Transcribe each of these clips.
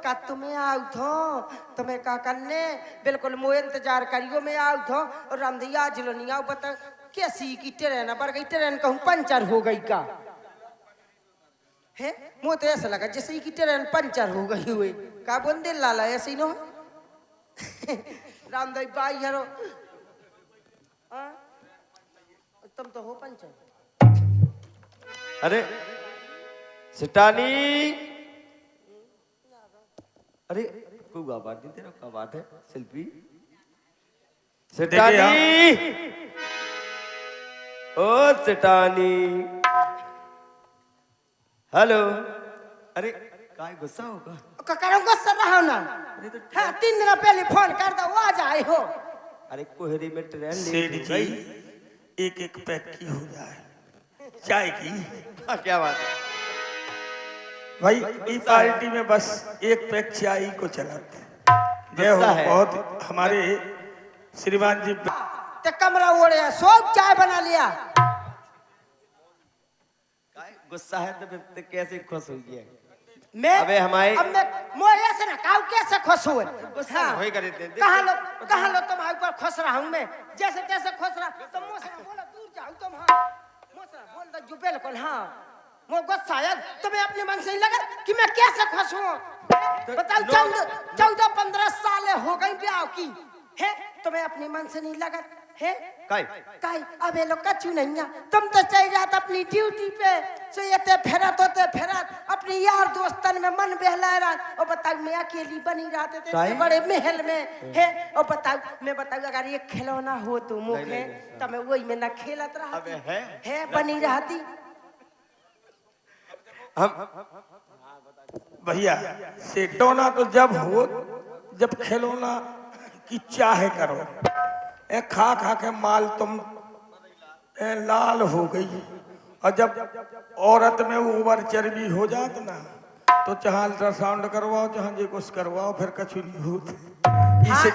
का तुम्हें आउ थो तुम्हें का करने बिल्कुल मो इंतजार करियो मैं आउ थो और रामदैया आज लो नहीं आओ बता कैसी की ट्रेन बढ़ गई ट्रेन कहूँ पंचर हो गई का है मुझे तो ऐसा लगा जैसे ही की ट्रेन पंचर हो गई हुई का बोंदे लाला ऐसे ही नो रामदेव भाई हरो तुम तो हो पंचर अरे सिटानी अरे कोई आवाज नहीं तेरा क्या बात है शिल्पी सिटानी ओ सिटानी हेलो अरे काय गुस्सा होगा करो गुस्सा रहा ना हाँ 3 दिन पहले फोन कर दो आ जाए हो अरे कोहरे में ट्रेन सेठ जी एक पैक की हो जाए चाय की क्या बात है भाई इस पार्टी में बस एक पैक चाय को चलाते जय हो बहुत हमारे श्रीमान जी ते कमरा ओढ़े सब चाय बना लिया गुस्सा है तो फिर कैसे खुश हो गया मैं अबे हमारे अब मैं मोए ऐसे ना काऊ कैसे खुश हुए गुस्सा होई करे थे कहाँ लो तुम्हारे ऊपर खुश रहा हूँ मैं जैसे तैसे खुश रहा तुम मुझसे बोलो दूर जाओ तुम हाँ मुझसे बोल दो जो बिल्कुल हाँ वो गुस्सा है तुम्हें अपने मन से ही लगा कि मैं कैसे खुश हूँ बताओ 14-15 साल हो गई ब्याह की है तुम्हें अपने मन से नहीं लगा है काई अबे लोग कछु नहीं तुम तो चल जाते अपनी ड्यूटी पे सोते फेरत होते फेरत अपनी यार दोस्तन में मन बहला रहा और बताओ मैं अकेली बनी रहते थे बड़े महल में है और बताओ मैं बताऊँ अगर ये खिलौना हो तो मुखे तो मैं वही में न खेलत रहा है बनी रहती हम भैया सेठोना तो जब हो जब खिलौना की चाह करो ए खा खा के माल तुम लाल हो गई और जब औरत में ओवर चर्बी हो जात ना तो चाहे अल्ट्रासाउंड करवाओ चाहे जे कुछ करवाओ फिर कछु नहीं होत इसे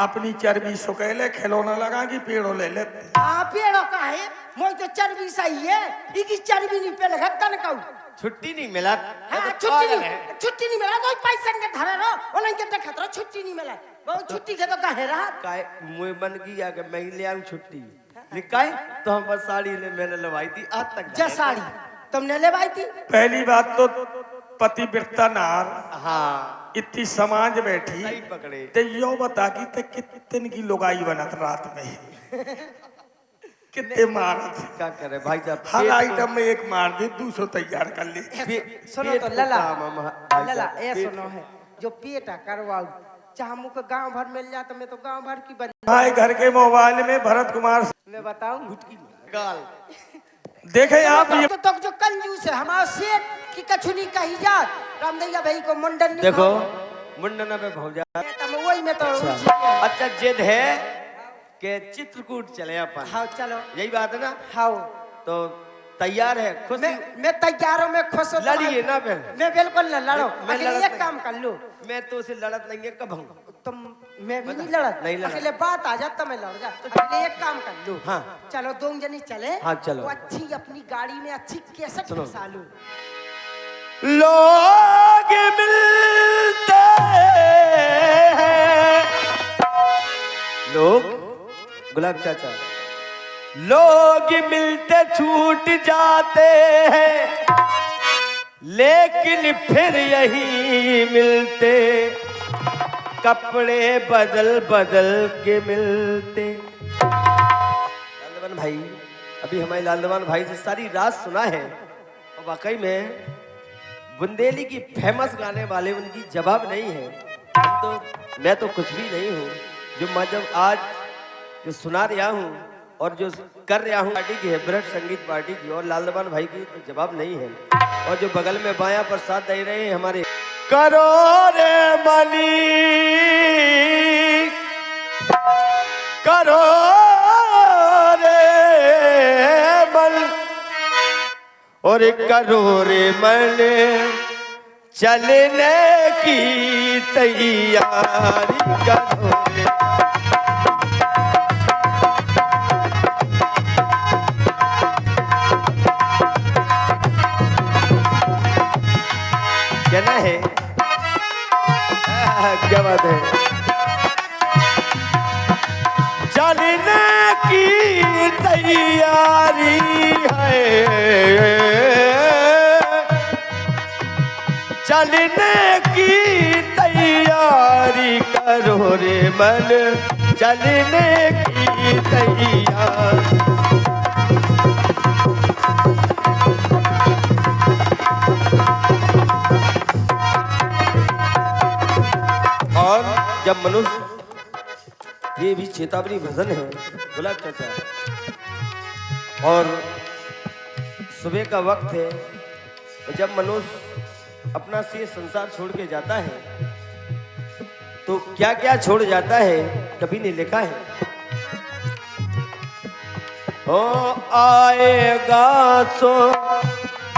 अपनी चर्बी सुकेले खिलौना लगा कि पेड़ों ले लेते पेड़ों का है मोई तो चर्बी सही है इकी चर्बी नहीं पे लगा तन कहू छुट्टी नहीं मिला छुट्टी नहीं मिला तो पैसा के धरे रहो उन्हें के देखत रहो छुट्टी नहीं मिला बहुत छुट्टी के तो कहे रहा काय मुझे मन की आ के मैं ले आऊं छुट्टी निकाय तो हम बस साड़ी ले मैंने लवाई थी आज तक जा साड़ी तुमने लेवाई थी पहली बात तो पतिव्रता नार हाँ इतनी समाज बैठी सही पकड़े ते यो बता कि ते कितने की लुगाई बनत रात में कितने मारत क्या करे भाई साहब हर आइटम में एक मार दे 200 तैयार कर ले सुनो तो लला ये सुनो है जो पेटा करवाओ चाहे मुझको गांव भर मिल जाए तो मैं तो गांव भर की भाई घर के मोबाइल में भरत कुमार मैं बताऊं घुटकी गाल देखे आप ये तो जो कंजूस है हमारा सेठ की कछुनी कही जा रामदैया भाई को मुंडन देखो मुंडन पे भौजा वही में तो अच्छा जिद है कि चित्रकूट चले अपन हाँ चलो यही बात है ना हाँ तो तैयार है खुश मैं तैयार हूँ मैं खुश हूँ लड़िए ना फिर मैं बिल्कुल न लड़ो मैं अकेले एक काम कर लो मैं तो उसे लड़त नहीं है कब हूँ तुम मैं भी नहीं लड़त नहीं लड़त अकेले बात आ जाता मैं लड़ जा अकेले एक काम कर लो हाँ चलो 2 जनी चले हाँ चलो वो अच्छी अपनी गाड़ी में अच्छी कैसेट फंसा लो लोग मिलते हैं लोग गुलाब चाचा लोग मिलते छूट जाते हैं लेकिन फिर यही मिलते कपड़े बदल बदल के मिलते। लालदवान भाई अभी हमारे लालदवान भाई से सारी रात सुना है और वाकई में बुंदेली की फेमस गाने वाले उनकी जवाब नहीं है। तो मैं तो कुछ भी नहीं हूँ जो मतलब आज जो सुना रहा हूँ और जो कर रहा हूँ पार्टी की है ब्रट संगीत पार्टी की और लालदवान भाई की तो जवाब नहीं है। और जो बगल में बाया पर साथ दे रहे हैं हमारे करो रे मनी करो रे मन और करो रे मन चलने की तैयारी करो रे। कहना है क्या बात है। चलने की तैयारी है, चलने की तैयारी करो रे मन, चलने की तैयारी। और जब मनुष्य, ये भी चेतावनी भजन है गुलाब चाचा, और सुबह का वक्त है, जब मनुष्य अपना से संसार छोड़ के जाता है तो क्या क्या छोड़ जाता है कभी नहीं लिखा है। ओ आएगा सो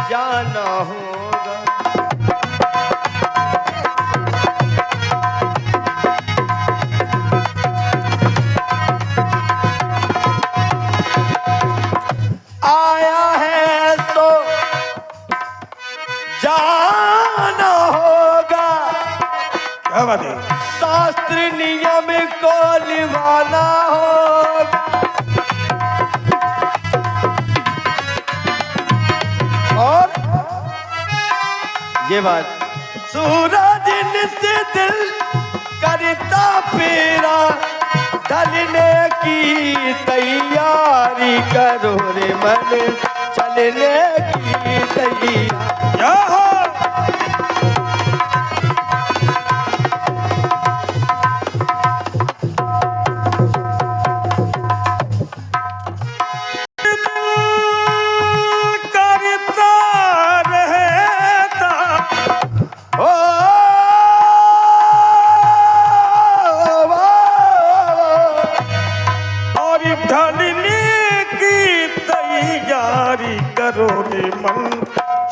जाना होगा, आया है तो जाना होगा, क्या बात है। शास्त्र नियम को निभाना होगा। और ये बात, सूरज से दिल करता फेरा, ढलने की तैयारी करो रे मन, चलने की तैयारी। क्या हो करता रहता, ओ और ढलने की तैयारी करो रे मन,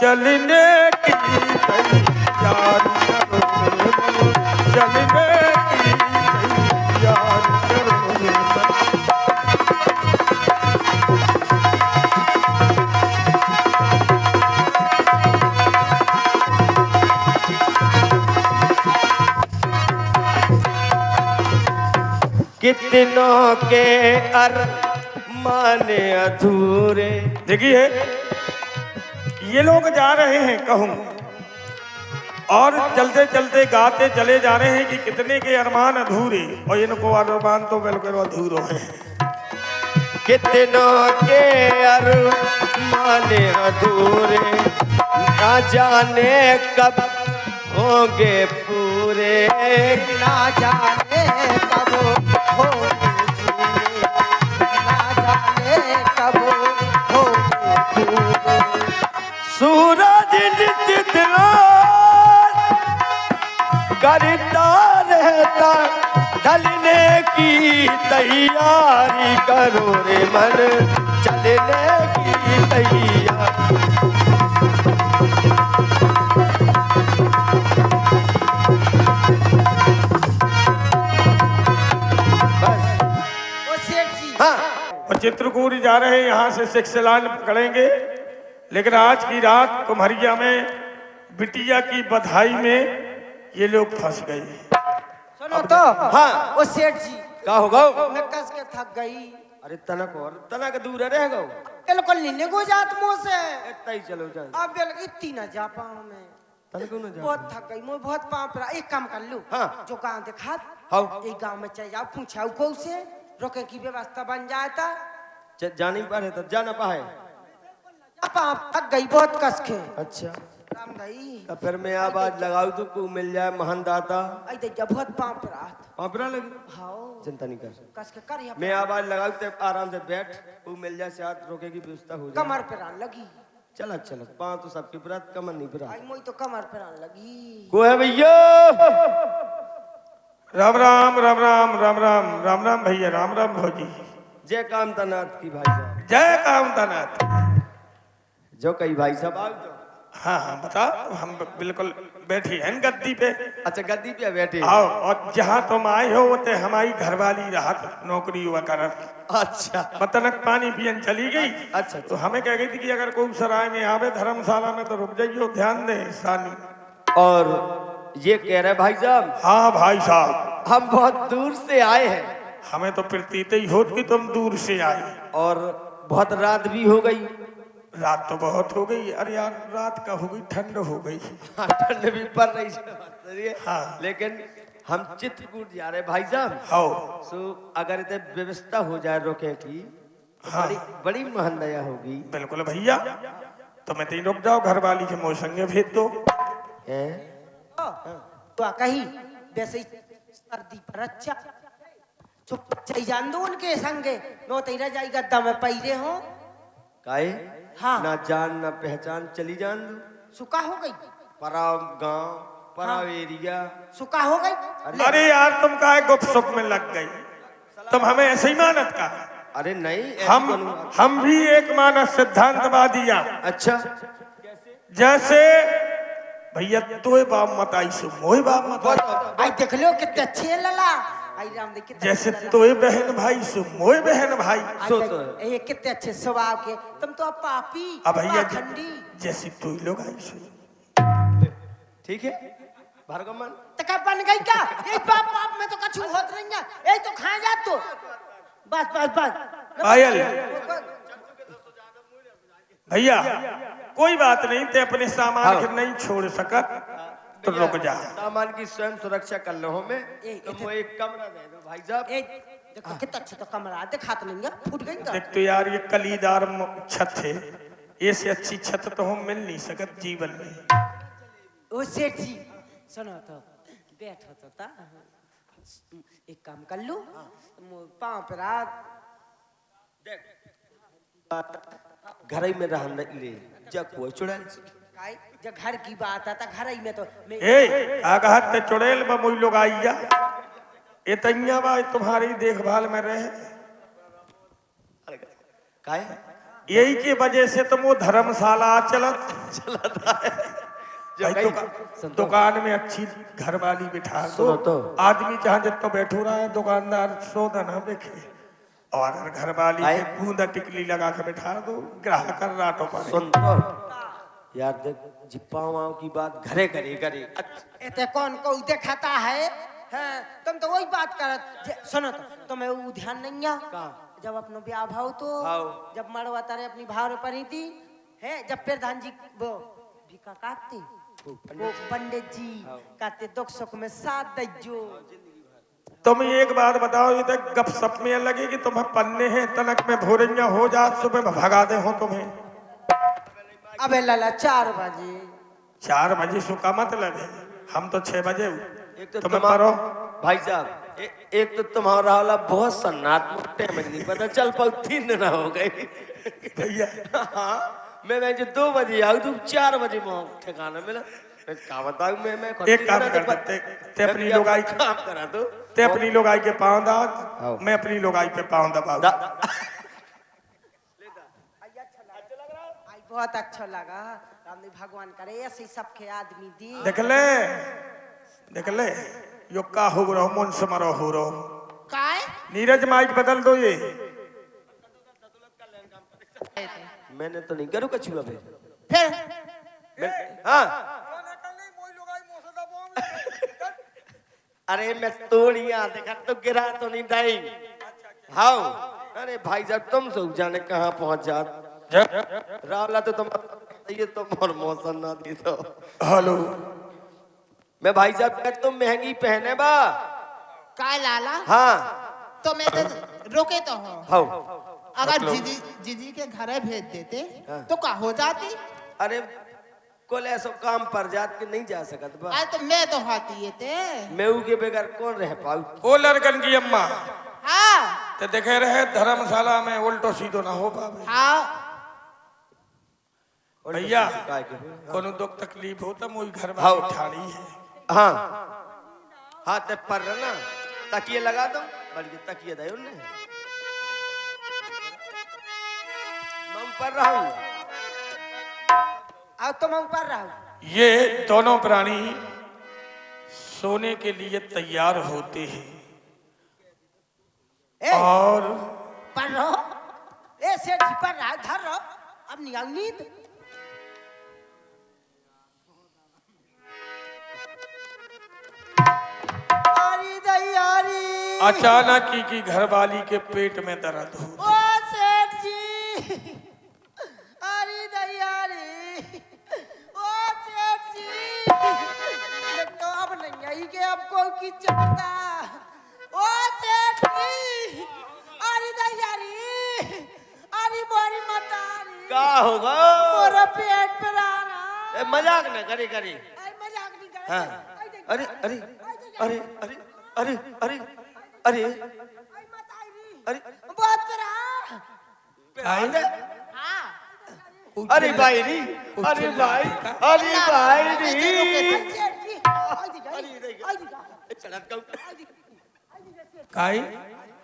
चलने की तैयारी करो रे मन, चलने की तैयारी करो रे मन। कितनों के अरमान अधूरे। देखिए ये लोग जा रहे हैं कहूँ, और चलते चलते गाते चले जा रहे हैं कि कितने के अरमान अधूरे, और इनको अरमान तो बिल्कुल अधूरे हैं। कितनों के अरमान अधूरे, ना जाने कब होंगे पूरे, ना जाने कब होंगे पूरे, ना जाने कब होंगे पूरे। सूरज नित रात करता रहता, ढलने की तैयारी करो रे मन, चलने की तैयारी। बस। ओ सेठ जी, हाँ, और चित्रकूट जा रहे हैं, यहाँ से 6 लाइन पकड़ेंगे, लेकिन आज की रात कुम्हरिया में बिटिया की बधाई में ये लोग फंस गए। सुनो तो। हाँ। ओ सेठ जी, का होगा? मैं कस के थक गई। अरे तनक और तनक दूर रह गो, बिल्कुल नहीं गो जात मुँह से। इतना ही चलो जाए। अब बिल्कुल इतनी ना जा पाऊँ मैं, तनक न जा। बहुत थक गई, मुझे बहुत पाँव पर। एक काम कर लूँ, हाँ। जो गाँव दिखा, हाँ। एक गाँव में चल जाओ, पूछाओ को से रोके की व्यवस्था बन जाए था। जा नहीं पा रहे तो जा ना पाए। पाँव थक गई बहुत कस के। अच्छा, राम गई। तो फिर मैं आवाज लगाऊ तो को मिल जाए महान दाता। आई तो जब बहुत पाँव पर आत। पापरा लगी, हाँ, चिंता नहीं कर। कस के कर या मैं आवाज लगाऊ तो आराम से बैठ, वो मिल जाए, साथ रोके की व्यवस्था हो जाए। कमर पर आन लगी। चला चला, पाँव तो सबके बरात, कमर नहीं बरात। आई मोई तो कमर पर आन लगी। को है भैया? राम राम राम राम राम राम राम राम भैया, राम राम भौजी। जय कामतानाथ की भाई साहब। जय कामतानाथ। जो कई भाई साहब आओ तो। हाँ हाँ बताओ, हम बिल्कुल बैठी हैं गद्दी पे। अच्छा, गद्दी पे बैठे। आओ, और जहाँ तुम आए हो वो ते हमारी घरवाली राहत नौकरी हुआ कर। अच्छा मतनक पानी पियन चली गई। अच्छा। तो हमें कह गई थी कि अगर कोई सराय में आवे धर्मशाला में तो रुक जाइयो, ध्यान दे सानी। और ये कह रहे भाई साहब, हाँ भाई साहब, हम बहुत दूर से आए हैं हमें तो प्रतीत ही होत कि तुम दूर से आए। और बहुत रात भी हो गई। रात तो बहुत हो गई। अरे यार रात का हो गई, ठंड हो गई। हाँ, ठंड भी पड़ रही है, हाँ। लेकिन हम चित्रकूट जा रहे भाई साहब। हाँ सो अगर इतने व्यवस्था हो जाए रोके की तो हाँ। बड़ी बड़ी महान दया होगी। बिल्कुल भैया, तो मैं तीन रुक जाओ, घर वाली के मोह संगे भेज दो। हैं? तो कही वैसे ही सर्दी पर अच्छा चुप चई जान दो उनके संगे, नो तेरा जाई गद्दा में पैरे हो। काहे? हाँ। ना जान ना पहचान चली जान दो। सुका हो गई, पराव गांव, पराव हाँ। एरिया। सुका हो गई। अरे यार तुम काहे गुपसुप में लग गई? तुम हमें ऐसे ही मानत का? अरे नहीं, ऐसी हम कौन- हम भी एक मानस सिद्धांतवादिया। अच्छा, जैसे भैया तोय बाप मत आई सो मोय बाप मत आई। आई देख लो कितने अच्छे लला। आई राम देख कितने जैसे अच्छे लला। तोय बहन भाई सो मोय बहन भाई। आई सो देख, तो है। ये कितने अच्छे स्वभाव के, तुम तो अब पापी अब भैया पाखंडी। जैसे तोय लोग आई सो। ठीक है भार्गव मान। तका बन गई क्या? ये बाप बाप में तो कछु होत नहीं है, यही तो खा जा तो बस बस बस। पायल भैया कोई बात नहीं, ते अपने सामान हाँ। के नहीं छोड़ सकत तो रुक जा। सामान की स्वयं सुरक्षा कर लो हमें। ए, तो मुझे एक कमरा दे दो भाई साहब। ए देखो कितना अच्छा तो कमरा दिखात नहीं है, फूट गई का। देख तो यार ये कलीदार छत है, ये से अच्छी छत तो हम मिल नहीं सकत जीवन में। ओ सेठ जी सुनो तो, बैठो तो ता एक काम कर लो, पाँव पे रात घर ही में रहन ले जब कोई चुड़ैल। काई जब घर की बात आता घर ही में तो मैं ए आगहत ते चुड़ैल बा मोई लोग आइया, ये तैया बा तुम्हारी देखभाल में रहे। काहे? यही की वजह से तुम वो धर्मशाला चलत चला है जो भाई कहीं दुकान में अच्छी घर वाली बिठा दो। सुनो तो। आदमी जहाँ जितना बैठो रहा है दुकानदार सौदा ना देखे, और अगर घर वाली आए? के बूंदा टिकली लगा के बिठा दो, ग्राहक कर रातों पर। सुन तो यार, देख जिप्पा की बात घरे करे करे। एते कौन को दिखाता है? हाँ, तुम तो वही बात करत। सुनो तो तुम्हें वो ध्यान नहीं है का? जब अपनो ब्याह भाव तो हाउ। जब मरवा तारे अपनी भाव पड़ी थी है, जब प्रधान जी वो भिका काटते वो पंडित जी कहते दुख सुख में साथ दज्जो। तुम एक बात बताओ, ये तक गप सप में लगे कि तुम्हें पन्ने हैं तलक में भोरंजा हो जा, सुबह भगा दे हो तुम्हें। अबे लाला 4 बजे 4 बजे सो का मतलब है, हम तो 6 बजे एक तो तुम्हें तुम्हारा परो। भाई साहब, एक तो तुम्हारा वाला बहुत सन्नाट मुझे नहीं पता चल पाऊ, 3 दिन हो गए। भैया हाँ, मैं जो 2 बजे आऊ तू 4 बजे में ठिकाना मिला। मैं क्या बताऊं, मैं खुद एक ही काम मेरा कर तो दे, ते मैं अपनी क्या लुगाई काम करा दो। ते अपनी लुगाई के पाँव हाँ। दाग, मैं अपनी लुगाई पे पाँव दबाऊ। आई बहुत अच्छा लगा। रामदेव भगवान करे ऐसे ही सबके आदमी दी। देख ले यो का हो रहो, मन समारो हो रहो। काय नीरज माइक बदल दो ये। मैंने तो नहीं करूँ कछुआ पे। फिर हाँ, अरे मैं तोड़िया देखा तो गिरा तो नहीं दाई। हाँ, अरे भाई साहब तुम सब जाने कहाँ पहुंच जात। रावला तो तुम ये तो और मौसम ना दी तो। हेलो मैं भाई साहब मैं तुम महंगी पहने बा। काय लाला हाँ तो मैं तो रोके तो हूँ। हाँ, अगर जीजी के घरे भेज देते हाँ। तो का हो जाती। अरे कोल ऐसा काम पर जात के नहीं जा सकत बा। आज तो मैं तो हाथी थे। मेऊ के बगैर कौन रह पाऊ। ओ लड़कन की अम्मा हाँ ते देखे रहे धर्मशाला में उल्टो सीधो ना हो पावे। हाँ भैया काय के? कोनो दुख तकलीफ हो तो मोई घर हाँ। वाली ठाड़ी है। हाँ हाँ, ते पर ना तकिए लगा दो, बल्कि तकिए दे उन्हें। मैं पर रहा हूँ। अब तुम ऊपर रहो। ये दोनों प्राणी सोने के लिए तैयार होते हैं ए, और पर रहो। ए सेठ जी पर रहो, धर रहो। अब नहीं आऊ नींद। अचानक की घरवाली के पेट में दर्द हो। ओ सेठ जी, अरे दयारी, ओ सेठ जी, तो अब नहीं आई कि आपको की चलता। ओ सेठ जी, अरे दयारी, अरे बोरी मतारी, क्या होगा? मोरा पेट पर आ रहा। ए, मजाक न करे करे। अरे मजाक नहीं कर। हाँ। अरे अरे अरे अरे अरे अरे अरे अरे बात कर रहा। आई हाँ अरे भाई री, अरे भाई, अरे भाई री। सेठ जी, काई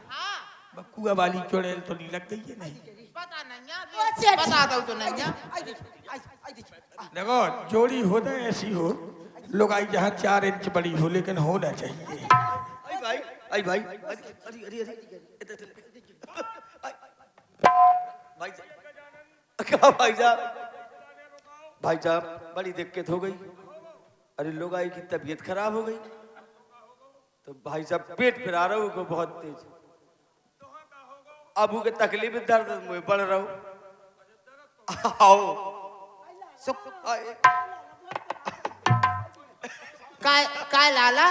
हाँ बकुआ वाली चुड़ैल तो नहीं लग गई है? नहीं पता नहीं ओ है, सेठ जी। बता दो तो नहीं है। देखो, जोड़ी हो ना ऐसी हो, लोग आई जहाँ 4 इंच बड़ी हो, लेकिन होना चाहिए। आई भाई, आई भाई, अरे अरे अरे भाई क्या भाई साहब? भाई साहब बड़ी दिक्कत हो गई। अरे लोग आई की तबीयत खराब हो गई, तो भाई साहब पेट फिरा रहा हूँ को बहुत तेज। अबू के तकलीफ दर्द मुझे बढ़ रहा हूँ। आओ काय लाला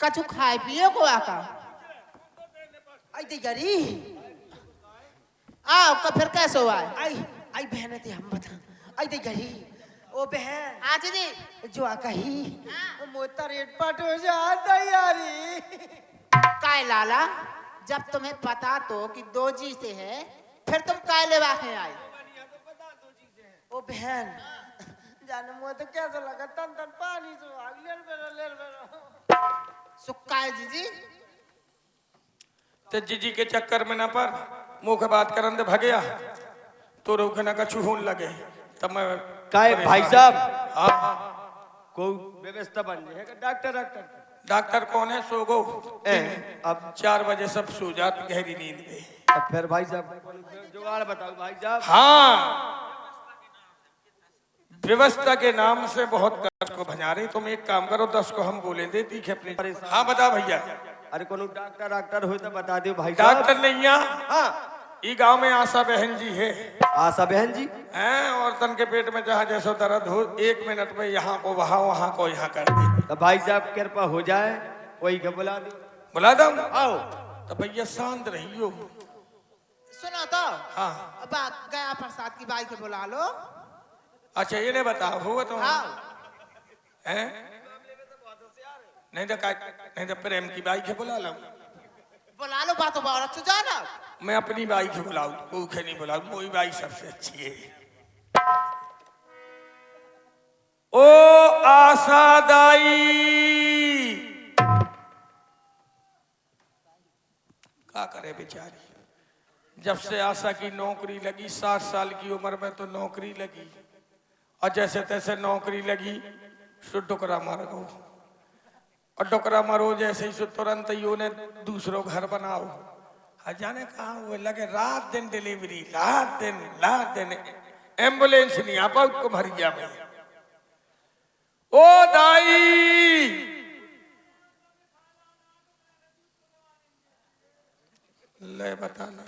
कछु खाए पिए को आका आई दयारी, आओ का फिर कैसे हुआ है? आई आई बहन थी हम बता। आई दयारी, ओ बहन हाँ जी जो आका ही मोता रेट पट हो जा दयारी। काय लाला, जब तुम्हें पता तो कि 2G से है, फिर तुम काय लेवा के आए? ओ बहन जाने मुझे तो कैसा लगा, तन तन पानी से आग ले बेरो। सुक्का जीजी तो जीजी के चक्कर में ना पर मुंह के बात करन दे भगया तो रोके ना कछु होने लगे। तब मैं काय भाई साहब हाँ, को व्यवस्था बन है डॉक्टर डॉक्टर डॉक्टर कौन है? सोगो अब 4 बजे सब सो जाते गहरी नींद में। अब फिर भाई साहब जुगाड़ बताओ भाई साहब। हाँ, व्यवस्था के नाम से बहुत कर को भंजारे। तुम एक काम करो, 10 को हम बोले दे तीखे अपने। हाँ बता भैया। अरे कोनो डॉक्टर डॉक्टर हो तो बता दो भाई साहब। डॉक्टर नहीं यहाँ, हाँ ई गांव में आशा बहन जी है आशा बहन जी हैं, और तन के पेट में जहाँ जैसो दर्द हो 1 मिनट में यहाँ को वहाँ को यहाँ कर दे। तो भाई साहब कृपा हो जाए कोई के बुला दो। बुला दो। आओ तो भैया शांत रहियो। सुनो तो हाँ अब गया प्रसाद की बाई को बुला लो। अच्छा ये नहीं बताओ होगा तो हाँ हैं? नहीं तो प्रेम की बाई के बुला लो। बुला लो, बात बहुत अच्छी जाना। मैं अपनी बाई को बुलाऊ, भूखे नहीं बुलाऊ, मोई बाई सबसे अच्छी है। ओ आशा दाई, क्या करे बेचारी, जब से आशा की नौकरी लगी 60 साल की उम्र में तो नौकरी लगी, और जैसे तैसे नौकरी लगी सो डुकरा मार गो, और डुकरा मारो जैसे ही सो तुरंत ही उन्हें दूसरों घर बनाओ। जाने कहा वो लगे रात दिन डिलीवरी, रात दिन एम्बुलेंस नहीं आ पाऊ को भरिया में। ओ दाई ले बता ले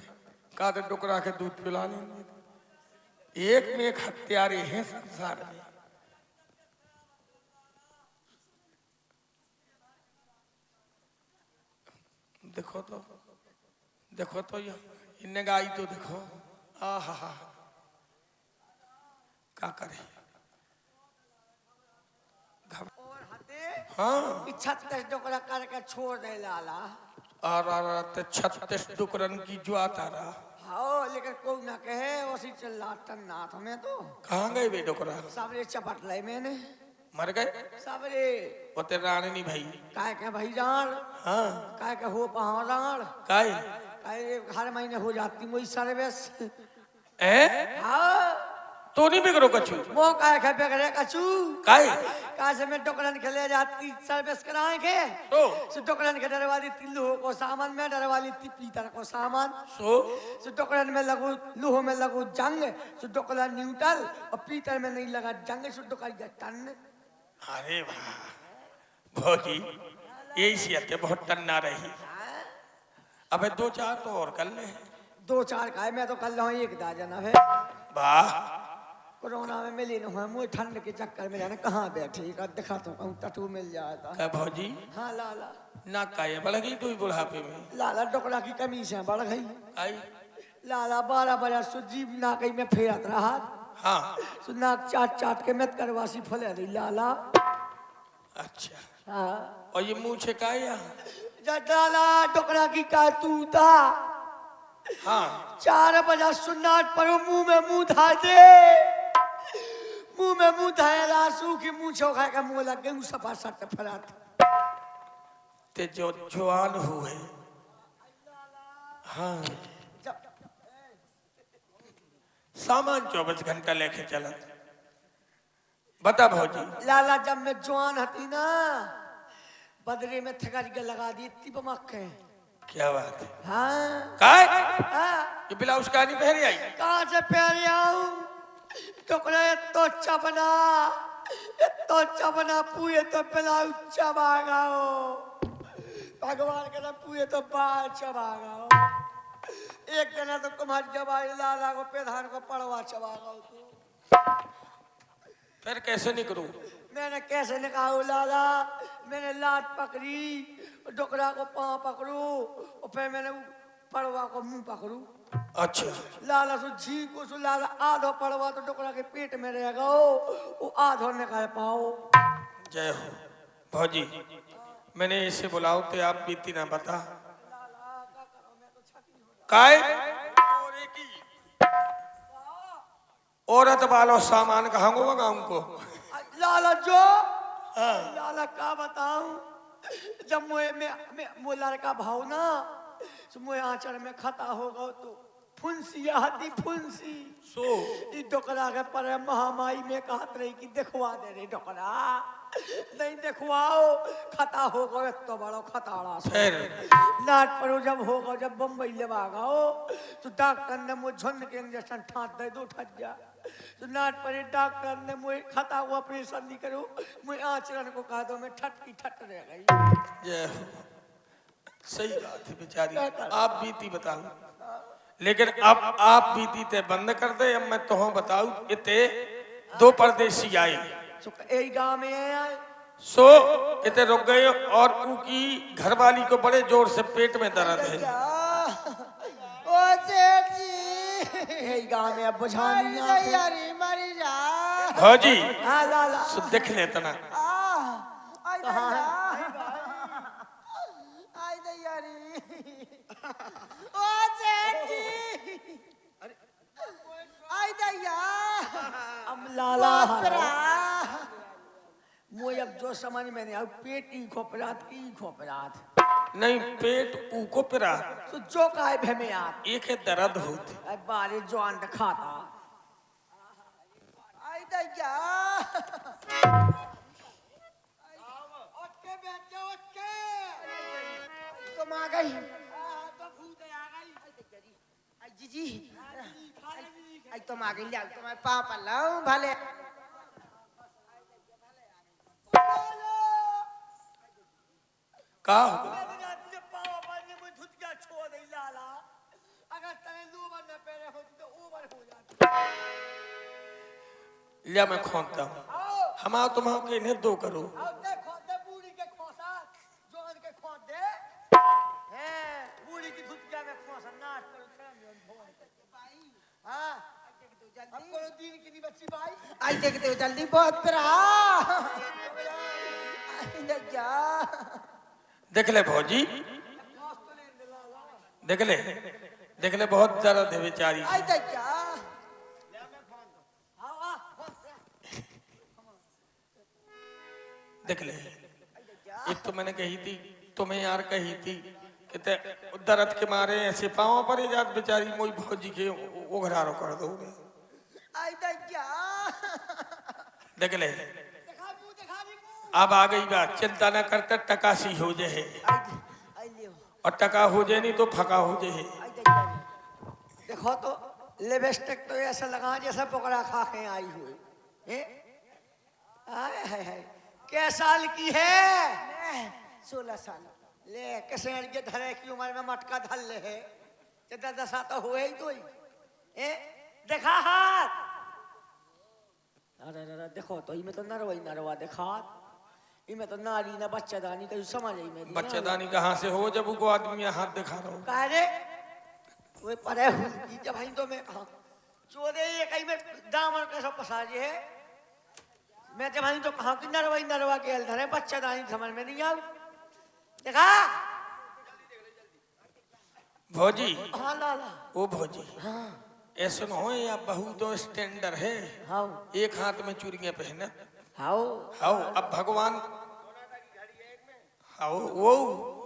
का तो डुकरा के दूध पिला लेंगे। एक में एक हत्यारे हैं संसार में। देखो तो इन्हें गाई तो देखो, आहा क्या करे। और हते हाँ इच्छा टुकड़ा करके छोड़ दे लाला। और 36 डुकरन की ज्वात आ रहा। हाँ लेकिन कोई ना कहे उसी चिल्ला नाथ में तो कहाँ गए वे डुकरा? सबरे चपट ले मैंने, मर गए सबरे वो तेरे रानी नहीं भाई। काय के भाई जान, हाँ काय के हो पहाड़, काय काय हर महीने हो जाती मुझी सर्विस। हैं तो नहीं बिगड़ो कछु वो काय के बेगरे कचू काय काय से मैं टुकड़न के ले जाती सर्विस कराए के तो सो टुकड़न के डरवाली तिल्लू को सामान में डरवाली पीतर को सामान सो टुकड़न में लगू लूहो में लगू जंग सो टुकड़ा न्यूट्रल और पीतर में नहीं लगा जंग सो टुकड़ा टन। अरे वाह भौजी यही सी बहुत टन्ना रही। अबे 2-4 तो और कर ले। 2-4 का है, मैं तो कर रहा हूँ 1 दर्जन है। वाह, कोरोना में मिली न हुआ, मुझे ठंड के चक्कर में जाने कहाँ बैठी का दिखा तो कहूँ टटू मिल जाता। क्या भौजी हाँ लाला, ना काये बढ़ गई तू बुढ़ापे में? लाला डोकरा की कमीज है बढ़ गई। आई लाला 12 बजे सुजीव ना कहीं में फेरत रहा। हाँ, नाक चाट चाट के मत करवासी फले रही लाला। अच्छा। हाँ और ये मुँह छेकाया? लाला डोकरा की का तूता। हाँ 4 बजे सुन्नाट पर मुंह में मुंह धा दे, मुंह में मुंह धाया लासू की मुंह चौखा का मुंह लग गई सफा सट फरात। ते जो जवान हुए। हाँ सामान 24 घंटा लेके चलत। बता भौजी। लाला जब मैं जवान हती ना बदरे में थकारी के लगा दी इतनी बमक है। क्या बात है? हाँ काय हाँ ये ब्लाउज का नहीं पहने आई? कहाँ से पहन आऊं? टुकड़े तो चबना, तो चबना पूरे तो ब्लाउज चबा गाओ। भगवान के ना पूरे तो बाल चबा गाओ। एक जना तो कुम्हार जबाई लाला को प्रधान को पड़वा चबा गाओ। फिर कैसे निकलूं? मैंने कैसे निकालू लाला? मैंने लात पकड़ी, डोकरा को पांव पकड़ू और फिर मैंने पड़वा को मुंह पकड़ू। अच्छा लाला सु झी को सु लाला आधो पड़वा तो डोकरा के पेट में रहेगा वो आधो निकाल पाओ। जय हो भौजी। मैंने इसे बुलाओ तो आप बीती ना बता काय औरत वालों सामान कहाँ को मंगाऊं को? लाला जो लाला का बताऊं, जब मुझे लड़का भाव ना तो मुझे आंचल में खता होगा तो फुंसी आती फुंसी सो ई डोकरा के पर महामाई में कहत रही कि देखवा दे रे डोकरा, नहीं देखवाओ खता होगा तो बड़ो खताड़ा से। फिर नाट पर जब होगा जब बम्बई ले भागाओ तो डॉक्टर ने मुझे झुंड के इंजेक्शन ठाट दे दो ठट जा। तो नाट पर डॉक्टर ने मुझे खता हुआ ऑपरेशन नहीं करो, मुझे आचरण को कहा दो मैं ठट की ठट रह गई। जय हो। सही बात है बेचारी। आप बीती बताओ, लेकिन अब आप बीती ते बंद कर दे। अब मैं तुम बताऊ इते 2 परदेसी आए यही गाँव में आए सो इते रुक गए और उनकी घरवाली को बड़े जोर से पेट में दर्द है। ओ सेठ जी यही गाँव में अब बुझानी यारी मरी जा भौजी हाँ लाला सो देख ले तना कहाँ है आई दे यारी। ओ सेठ जी आई दे यार। अब लाला बापरा। मुझे अब जो समझ में नहीं आया पेट की खोपरात की खोपरात नहीं पेट ऊको पिरा तो जो का है भे आप एक है दर्द होती। बारे जवान खाता आई दे यार। तुम आ गई आई जीजी आई तुम आ गई ले तुम्हारे पाँव पर लाऊं भले। का लिया मैं खोदता हूँ। हम आओ तुम आओ के इन्हें 2 करो। बूढ़ी के खोसा जोन के खोद दे बूढ़ी की धुतिया में खोसा नाच हाँ अब कोनो दिन की नहीं बच्ची भाई आई देखते हो जल्दी बहुत पिरा। आई दे यार। देख ले भौजी देख ले बहुत दर्द है बेचारी। आई दे यार। देख ले एक तो मैंने कही थी तुम्हें यार कही थी कि दर्द के मारे ऐसे पाँव पर ही जात बेचारी मोई भौजी के उघरारो कर दो। आई दे यार। देख ले अब आ गई बात। चिंता न करते टकासी हो जाए आई लियो और टका हो जाए नहीं तो फका हो जाए। आई दे देखो तो लिपस्टिक तो ऐसा लगा जैसा पकड़ा खा के आई हुई है। आए हाय हाय क्या साल की है? 16 साल। ले किसान के धरे की उम्र में मटका धर ले है ते दशा तो हुए ही तो ए देखा हाथ। अरे अरे देखो तो इमे तो नरवा देखा, इमे तो नारी ना बच्चादानी का समझ आई में बच्चेदानी कहाँ से हो जब वो आदमी हाथ दिखा रहा हो। कह रे वो परे हुई जब भाई तो मैं हाँ चोरे ये कहीं में दामन कैसा पसाजे है मैं जब भाई तो कहा कि नरवा के हल धरे बच्चादानी समझ में नहीं आऊ। देखा भौजी हाँ लाला ओ भौजी हाँ ऐसा न हो या बहू तो स्टैंडर है हाँ एक हाथ में चूड़ियां पहने। हाँ हाउ अब भगवान हाउ वो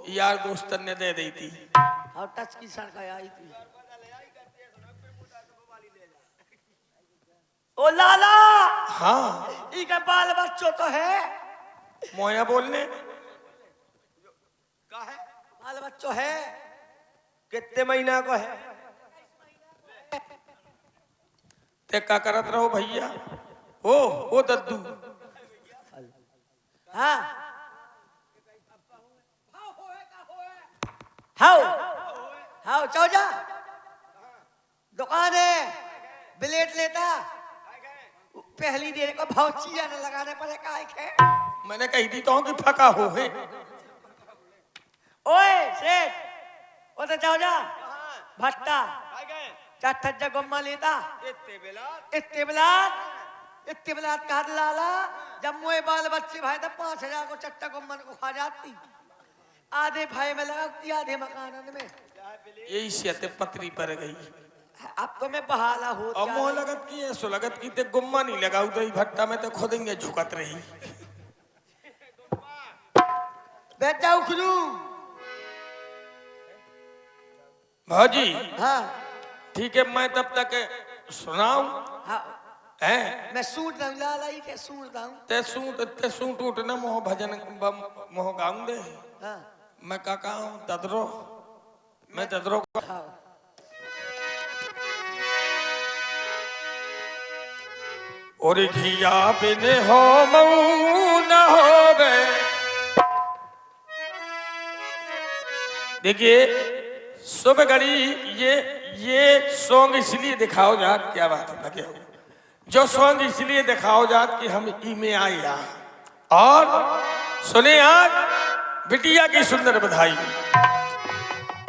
यार दोस्तन ने दे दी थी। हाँ टच की सड़क आई थी। ओ लाला हाँ इनके बाल बच्चों तो है मोया बोलने बाल बच्चों है कितने महीना को है? ते का करत रहो भैया ओ दद्दू हाँ हाउ हाउ चौजा दुकान है ब्लेड लेता पहली देर को भौचिया न लगाने पड़े काय खे। मैंने कही थी तो कि फका हो है। ओए सेठ ओ तो चौजा भट्टा चार गम्मा लेता इतने बिलात कहा लाला जब मोए बाल बच्चे भाई तो 5000 को चट्टा गम्मन को खा जाती आधे भाई में लगाती आधे मकान में यही से पतरी पर गई। अब तो मैं बहाला हो और मोह लगत की है सो लगत की ते गुम्मा नहीं लगाऊ तो भट्टा में तो खुदेंगे झुकत रही। बैठ जाओ खुलू भौजी हाँ ठीक है मैं तब तक सुनाऊं हाँ है मैं सूट नहीं लाला ही के सूट दाऊं ते सूट उठ ना मोह भजन मोह गाऊं दे। हाँ मैं का कहूं ददरो मैं ददरो हाँ और घिया बिन हो मऊ न होवे। देखिए सुबह घड़ी ये सॉन्ग इसलिए दिखाओ जा क्या बात है लगे जो सॉन्ग इसलिए दिखाओ जा कि हम ई में आए यहाँ और सुने आज बिटिया की सुंदर बधाई।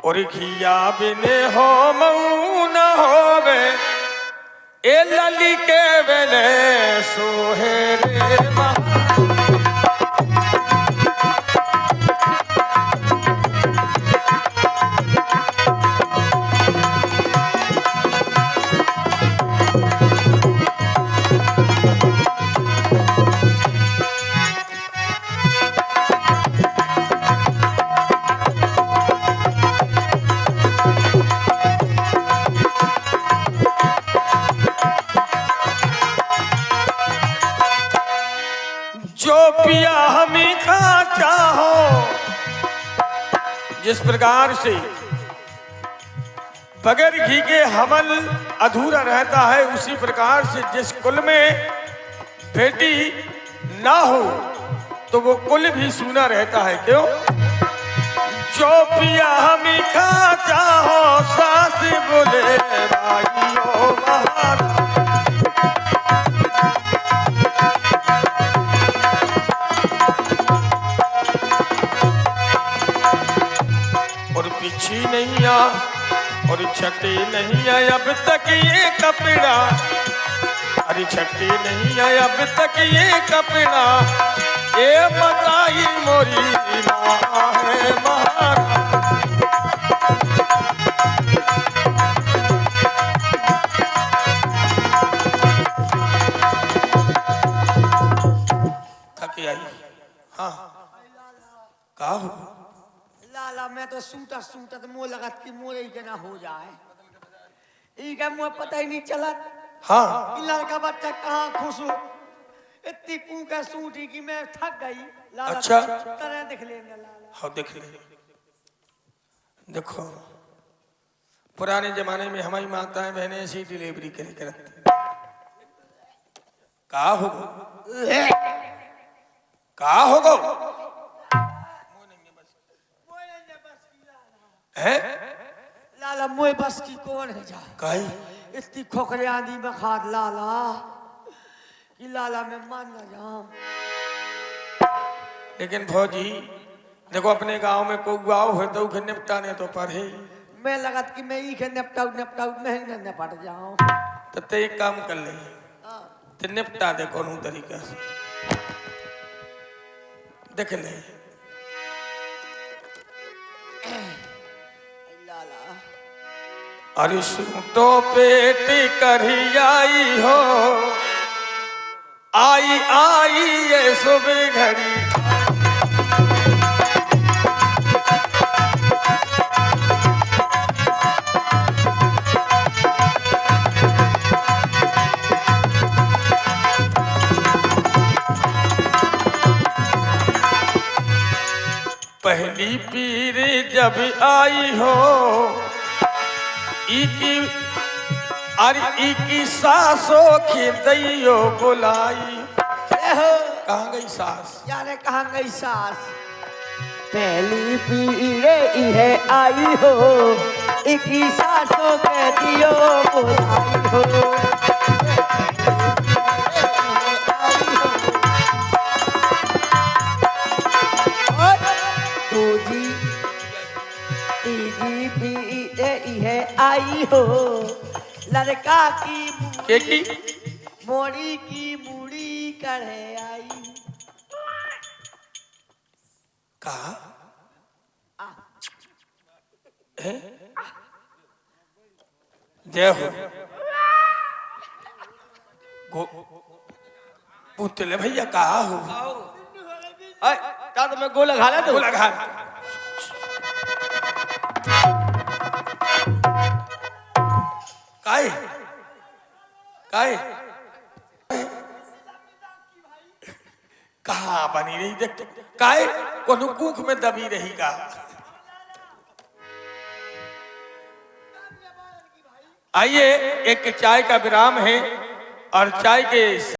और घिया बिन हो मऊ न होवे ए लली के बेले सोहे रे पिया हमें खा चाहो। जिस प्रकार से बगैर घी के हवन अधूरा रहता है उसी प्रकार से जिस कुल में बेटी ना हो तो वो कुल भी सूना रहता है। क्यों? जो पिया हमें खा चाहो सास बोले भाइयों महाराज। पीछी नहीं आ और छठी नहीं आए अब तक ये कपड़ा। अरे छठी नहीं आए अब तक ये कपड़ा। ये बताई मोरी माँ है महाराज। थकी आई हाँ कहा हो लाला मैं तो सूता सूता तो मुँह लगत की मोरे ही ना हो जाए। इनका मुँह पता ही नहीं चला। हाँ लड़का बच्चा कहाँ खुश हो इतनी कू का सूटी की मैं थक गई। लाला अच्छा। तरह देख लेंगे लाला। हाँ देख ले देखो पुराने जमाने में हमारी माताएं बहनें ऐसी डिलीवरी करे करती। कहा होगा लाला मोए बस की कौन है जा काई इतनी खोखरे आंधी में खाद लाला कि लाला मैं मान न जाऊं। लेकिन फौजी देखो अपने गांव में कोई गाँव है तो उसे निपटाने तो पर है। मैं लगत कि मैं ही के निपटाऊ मैं ही न निपट जाऊं। तो ते एक काम कर ले ते निपटा दे कोनो तरीका से देख ले। लाला अरे सूटो पेट करी आई हो आई आई ये सुबह घड़ी पहली पीर जब आई हो इकी अरे इकी सासों की दैयो बुलाई। कहाँ गई सास? जाने कहाँ गई सास। पहली पीड़े इहे आई हो इकी सासों के दियो बुलाई हो। दूजी तीजी पीड़े इहे आई हो लड़का की मोड़ी की मुड़ी कढ़े आई। कहा जय हो पूछते भैया कहा हो क्या तुम्हें गोला खा ले तो बोला घाट काहे काहे कहा बनी रही देख तो काहे कोनो कुख में दबी रहेगा। आइए एक चाय का विराम है और चाय के